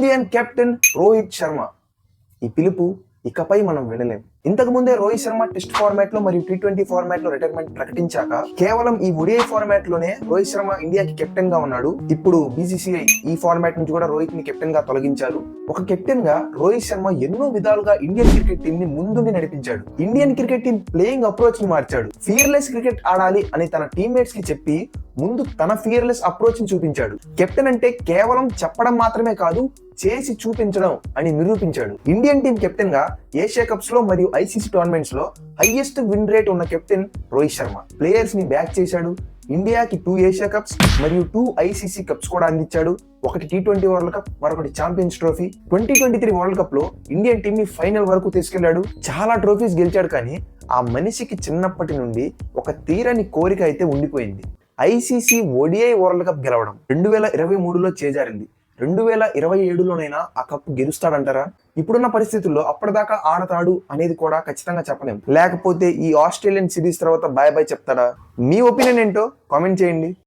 Indian captain Rohit Sharma. ఈ పిలుపు ఇకపై మనం వినలేం. ఇంతకు ముందే రోహిత్ శర్మ టెస్ట్ ఫార్మాట్ లో మరియు T20 ఫార్మాట్ లో రిటైర్మెంట్ ప్రకటించాక కేవలం ఈ ODI ఫార్మాట్ లోనే రోహిత్ శర్మ ఇండియాకి కెప్టెన్ గా ఉన్నాడు. ఇప్పుడు BCCI ఈ ఫార్మాట్ నుంచి కూడా రోహిత్ ని కెప్టెన్ గా తొలగించారు. ఒక కెప్టెన్ గా రోహిత్ శర్మ ఎన్నో విధాలుగా ఇండియన్ క్రికెట్ టీం ని ముందుండి నడిపించాడు. Indian cricket team playing approach ని మార్చాడు. ఫియర్లెస్ క్రికెట్ ఆడాలి అని తన టీమ్మేట్స్ కి చెప్పి ముందు తన ఫియర్లెస్ అప్రోచ్ ని చూపించాడు. కెప్టెన్ అంటే కేవలం చెప్పడం మాత్రమే కాదు, చేసి చూపించడం అని నిరూపించాడు. ఇండియన్ టీం కెప్టెన్ గా ఏషియా కప్స్ లో మరియు ICC టోర్నమెంట్స్ లో హైయెస్ట్ విన్ రేట్ ఉన్న కెప్టెన్ రోహిత్ శర్మ. ప్లేయర్స్ ని బ్యాక్ చేశాడు. ఇండియాకి 2 ఏషియా కప్స్ మరియు 2 ICC కప్స్ కూడా అందించాడు. ఒకటి T20 వరల్డ్ కప్, మరొకటి ఛాంపియన్స్ ట్రోఫీ. 2023 వరల్డ్ కప్ లో ఇండియన్ టీం ని ఫైనల్ వరకు తీసుకెళ్లాడు. చాలా ట్రోఫీస్ గెలిచాడు. కానీ ఆ మనిషికి చిన్నప్పటి నుండి ఒక తీరని కోరిక అయితే ఉండిపోయింది. ICC ODI వరల్డ్ కప్ గెలవడం 2023లో చేజారింది. 2027లోనైనా ఆ కప్ గెలుస్తాడంటారా? ఇప్పుడున్న పరిస్థితుల్లో అప్పటిదాకా ఆడతాడు అనేది కూడా ఖచ్చితంగా చెప్పలేం. లేకపోతే ఈ ఆస్ట్రేలియన్ సిరీస్ తర్వాత బాయ్ బాయ్ చెప్తాడా? మీ ఒపీనియన్ ఏంటో కామెంట్ చేయండి.